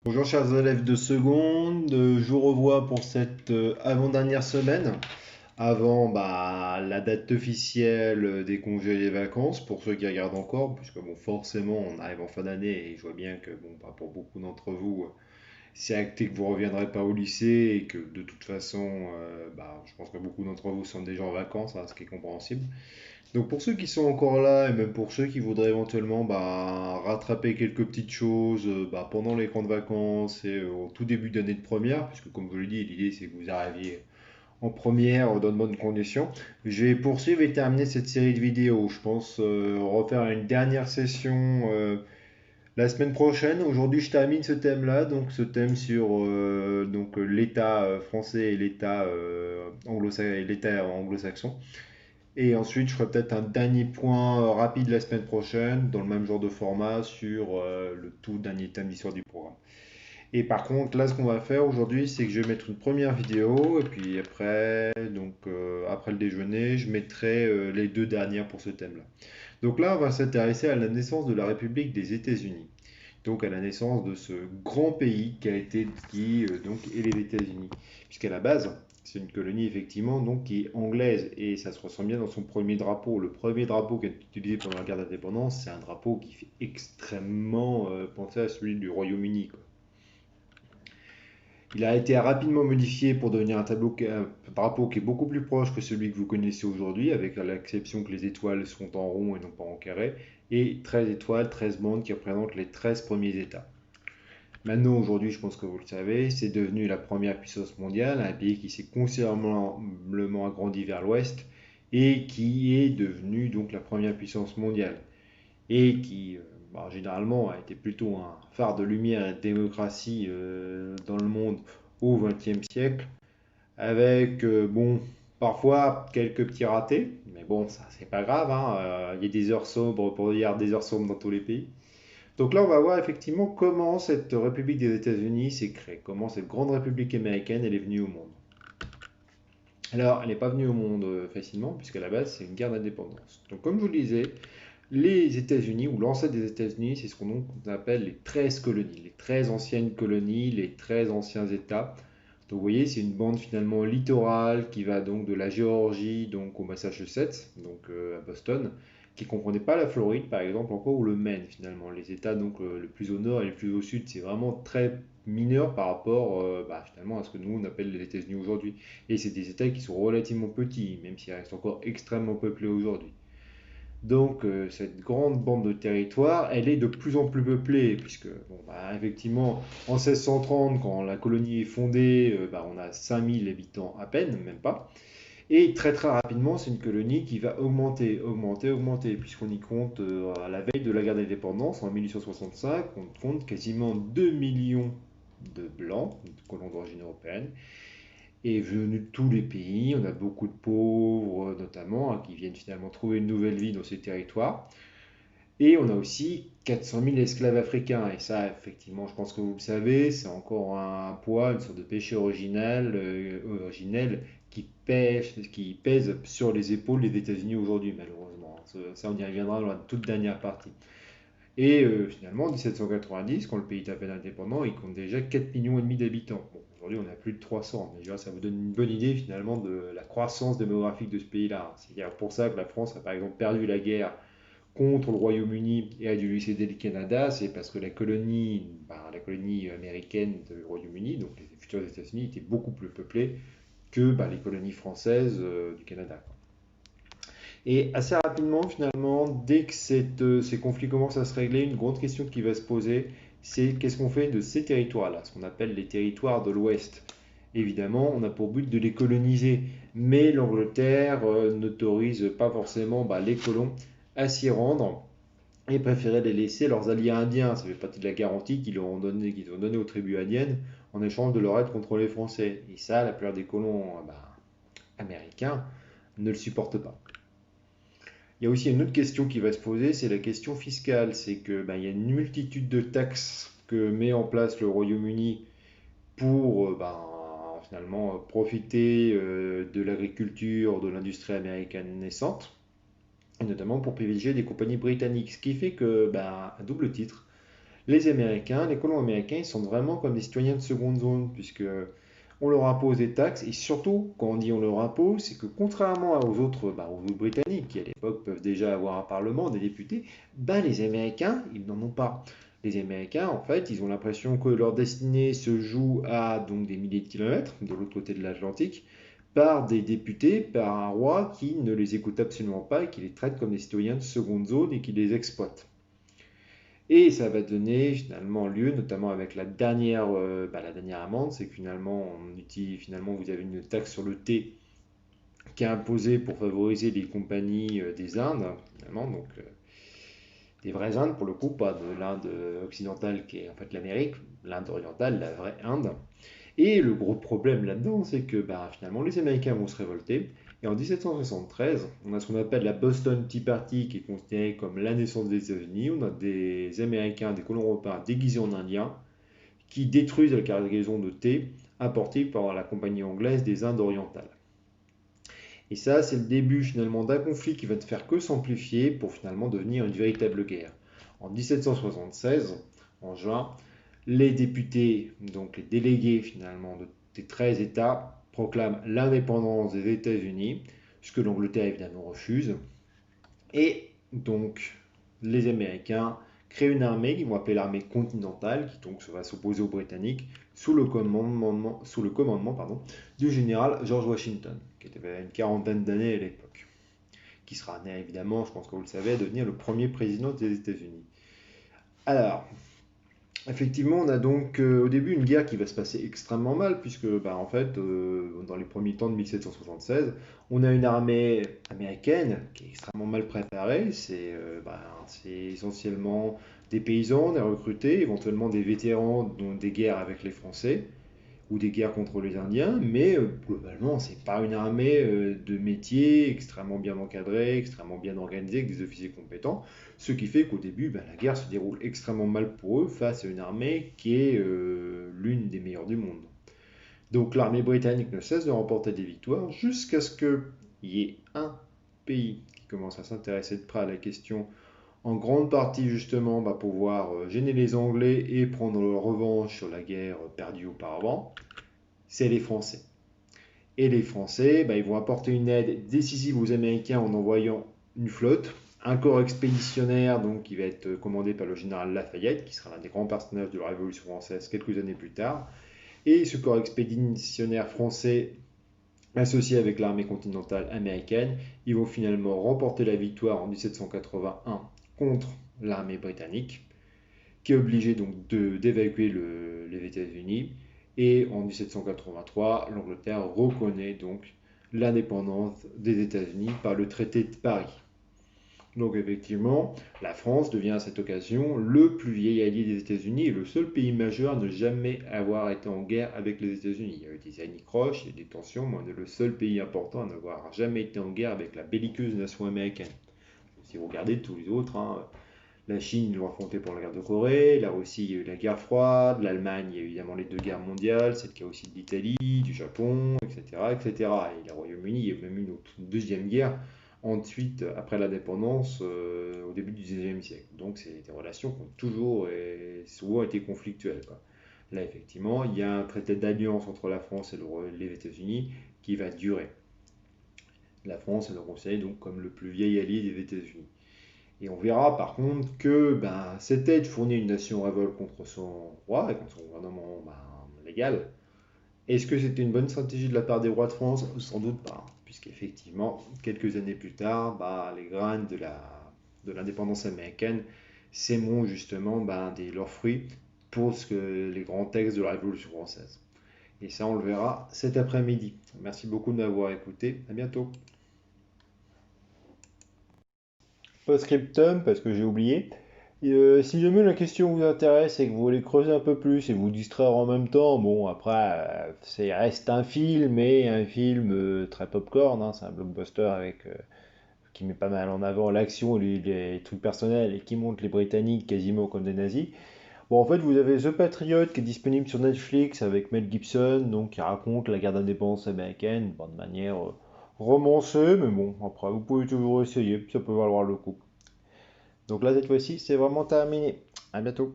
Bonjour chers élèves de seconde, je vous revois pour cette avant-dernière semaine, avant la date officielle des congés et des vacances, pour ceux qui regardent encore, puisque bon, forcément on arrive en fin d'année et je vois bien que pour beaucoup d'entre vous, c'est acté que vous ne reviendrez pas au lycée et que de toute façon, je pense que beaucoup d'entre vous sont déjà en vacances, hein, ce qui est compréhensible. Donc pour ceux qui sont encore là, et même pour ceux qui voudraient éventuellement rattraper quelques petites choses pendant les camps de vacances et au tout début d'année de première, puisque comme je vous l'ai dit, l'idée c'est que vous arriviez en première dans de bonnes conditions, je vais poursuivre et terminer cette série de vidéos. Je pense refaire une dernière session la semaine prochaine. Aujourd'hui je termine ce thème-là, donc ce thème sur l'État français et l'État anglo-saxon. Et ensuite, je ferai peut-être un dernier point rapide la semaine prochaine, dans le même genre de format, sur le tout dernier thème d'histoire du programme. Et par contre, là, ce qu'on va faire aujourd'hui, c'est que je vais mettre une première vidéo, et puis après, après le déjeuner, je mettrai les deux dernières pour ce thème-là. Donc là, on va s'intéresser à la naissance de la République des États-Unis. Donc à la naissance de ce grand pays qui est les États-Unis. Puisqu'à la base, c'est une colonie effectivement donc, qui est anglaise et ça se ressent bien dans son premier drapeau. Le premier drapeau qui est utilisé pendant la guerre d'indépendance, c'est un drapeau qui fait extrêmement penser à celui du Royaume-Uni, quoi. Il a été rapidement modifié pour devenir un drapeau qui est beaucoup plus proche que celui que vous connaissez aujourd'hui, avec l'exception que les étoiles sont en rond et non pas en carré, et 13 étoiles, 13 bandes qui représentent les 13 premiers États. Maintenant, aujourd'hui, je pense que vous le savez, c'est devenu la première puissance mondiale, un pays qui s'est considérablement agrandi vers l'ouest et qui est devenu donc la première puissance mondiale et qui généralement a été plutôt un phare de lumière et de démocratie dans le monde au XXe siècle, avec parfois quelques petits ratés, mais bon, ça c'est pas grave, hein, il y a des heures sombres pour dire des heures sombres dans tous les pays. Donc là, on va voir effectivement comment cette République des États-Unis s'est créée, comment cette grande République américaine elle est venue au monde. Alors, elle n'est pas venue au monde facilement, puisqu'à la base, c'est une guerre d'indépendance. Donc, comme je vous le disais, les États-Unis, ou l'ancêtre des États-Unis, c'est ce qu'on appelle les 13 colonies, les 13 anciennes colonies, les 13 anciens États. Donc, vous voyez, c'est une bande finalement littorale qui va donc de la Géorgie donc au Massachusetts, à Boston, qui ne comprenait pas la Floride par exemple encore ou le Maine finalement. Les États donc le plus au nord et le plus au sud, c'est vraiment très mineur par rapport finalement à ce que nous on appelle les États-Unis aujourd'hui. Et c'est des États qui sont relativement petits, même s'ils restent encore extrêmement peuplés aujourd'hui. Donc cette grande bande de territoire, elle est de plus en plus peuplée, puisque effectivement, en 1630, quand la colonie est fondée, on a 5000 habitants à peine, même pas. Et très très rapidement, c'est une colonie qui va augmenter, augmenter, augmenter, puisqu'on y compte, à la veille de la guerre d'indépendance, en 1865, on compte quasiment 2 millions de blancs, de colons d'origine européenne, est venu de tous les pays. On a beaucoup de pauvres, notamment, hein, qui viennent finalement trouver une nouvelle vie dans ces territoires. Et on a aussi 400 000 esclaves africains. Et ça, effectivement, je pense que vous le savez, c'est encore un poids, une sorte de péché originel qui pèse sur les épaules des États-Unis aujourd'hui, malheureusement. Ça, on y reviendra dans la toute dernière partie. Et finalement, en 1790, quand le pays est à peine indépendant, il compte déjà 4,5 millions d'habitants. Bon, aujourd'hui, on a plus de 300, mais déjà, ça vous donne une bonne idée finalement de la croissance démographique de ce pays-là. C'est pour ça que la France a par exemple perdu la guerre contre le Royaume-Uni et a dû lui céder le Canada, c'est parce que la colonie américaine du Royaume-Uni, donc les futurs États-Unis, étaient beaucoup plus peuplées que les colonies françaises du Canada. Et assez rapidement, finalement, dès que ces conflits commencent à se régler, une grande question qui va se poser, c'est qu'est-ce qu'on fait de ces territoires-là, ce qu'on appelle les territoires de l'Ouest. Évidemment, on a pour but de les coloniser, mais l'Angleterre n'autorise pas forcément les colons à s'y rendre et préférait les laisser leurs alliés indiens. Ça fait partie de la garantie qu'ils ont donné aux tribus indiennes en échange de leur aide contre les Français. Et ça, la plupart des colons américains ne le supportent pas. Il y a aussi une autre question qui va se poser, c'est la question fiscale. C'est que il y a une multitude de taxes que met en place le Royaume-Uni pour finalement profiter de l'agriculture, de l'industrie américaine naissante, et notamment pour privilégier des compagnies britanniques. Ce qui fait que, à double titre, Les Américains, les colons américains, ils sont vraiment comme des citoyens de seconde zone, puisque on leur impose des taxes, et surtout, quand on dit on leur impose, c'est que contrairement aux autres Britanniques, qui à l'époque peuvent déjà avoir un parlement, des députés, les Américains, ils n'en ont pas. Les Américains, en fait, ils ont l'impression que leur destinée se joue à donc des milliers de kilomètres de l'autre côté de l'Atlantique, par des députés, par un roi qui ne les écoute absolument pas et qui les traite comme des citoyens de seconde zone et qui les exploite. Et ça va donner finalement lieu, notamment avec la dernière amende, c'est que finalement vous avez une taxe sur le thé qui est imposée pour favoriser les compagnies des Indes, finalement, donc des vraies Indes pour le coup, pas de l'Inde occidentale qui est en fait l'Amérique, l'Inde orientale, la vraie Inde. Et le gros problème là-dedans, c'est que finalement les Américains vont se révolter. Et en 1773, on a ce qu'on appelle la Boston Tea Party, qui est considérée comme la naissance des États-Unis. On a des Américains, des colons européens déguisés en Indiens, qui détruisent la cargaison de thé apportée par la compagnie anglaise des Indes orientales. Et ça, c'est le début finalement d'un conflit qui va ne faire que s'amplifier pour finalement devenir une véritable guerre. En 1776, en juin, les députés, donc les délégués finalement des 13 États, proclament l'indépendance des États-Unis, ce que l'Angleterre évidemment refuse. Et donc les Américains créent une armée qu'ils vont appeler l'armée continentale, qui donc va s'opposer aux Britanniques sous le commandement du général George Washington, qui avait une quarantaine d'années à l'époque, qui sera né évidemment, je pense que vous le savez, à devenir le premier président des États-Unis. Alors, effectivement, on a donc au début une guerre qui va se passer extrêmement mal, puisque en fait, dans les premiers temps de 1776, on a une armée américaine qui est extrêmement mal préparée. C'est essentiellement des paysans, des recrutés, éventuellement des vétérans dont des guerres avec les Français ou des guerres contre les Indiens, mais globalement, c'est pas une armée de métier extrêmement bien encadrée, extrêmement bien organisée, avec des officiers compétents, ce qui fait qu'au début, la guerre se déroule extrêmement mal pour eux face à une armée qui est l'une des meilleures du monde. Donc l'armée britannique ne cesse de remporter des victoires jusqu'à ce qu'il y ait un pays qui commence à s'intéresser de près à la question, en grande partie justement pour pouvoir gêner les Anglais et prendre leur revanche sur la guerre perdue auparavant, c'est les Français. Et les Français, ils vont apporter une aide décisive aux Américains en envoyant une flotte, un corps expéditionnaire donc, qui va être commandé par le général Lafayette, qui sera l'un des grands personnages de la Révolution française quelques années plus tard. Et ce corps expéditionnaire français, associé avec l'armée continentale américaine, ils vont finalement remporter la victoire en 1781 contre l'armée britannique, qui est obligée donc d'évacuer les États-Unis. Et en 1783, l'Angleterre reconnaît donc l'indépendance des États-Unis par le traité de Paris. Donc effectivement, la France devient à cette occasion le plus vieil allié des États-Unis et le seul pays majeur à ne jamais avoir été en guerre avec les États-Unis. Il y a eu des anicroches, il y a eu des tensions, mais on est le seul pays important à n'avoir jamais été en guerre avec la belliqueuse nation américaine. Si vous regardez tous les autres, la Chine, ils l'ont affronté pour la guerre de Corée, la Russie, il y a eu la guerre froide, l'Allemagne, il y a eu évidemment les deux guerres mondiales, c'est le cas aussi de l'Italie, du Japon, etc., etc. Et le Royaume-Uni, il y a même eu une deuxième guerre ensuite, après l'indépendance, au début du XIXe siècle. Donc c'est des relations qui ont toujours et souvent été conflictuelles, quoi. Là, effectivement, il y a un traité d'alliance entre la France et les États-Unis qui va durer. La France est considérée donc comme le plus vieil allié des États-Unis. Et on verra par contre que cette aide fournit une nation en révolte contre son roi et contre son gouvernement légal. Est-ce que c'était une bonne stratégie de la part des rois de France? Sans doute pas, puisqu'effectivement, quelques années plus tard, les graines de l'indépendance américaine sèmeront justement leurs fruits pour les grands textes de la Révolution française. Et ça, on le verra cet après-midi. Merci beaucoup de m'avoir écouté. À bientôt. Post-scriptum, parce que j'ai oublié. Si jamais la question vous intéresse et que vous voulez creuser un peu plus et vous distraire en même temps, bon, après, c'est reste un film, mais un film très popcorn, hein, c'est un blockbuster qui met pas mal en avant l'action, les trucs personnels et qui montre les Britanniques quasiment comme des nazis. Bon, en fait, vous avez The Patriot qui est disponible sur Netflix avec Mel Gibson, donc qui raconte la guerre d'indépendance américaine, de manière romancée, mais bon, après, vous pouvez toujours essayer, ça peut valoir le coup. Donc là, cette fois-ci, c'est vraiment terminé. À bientôt.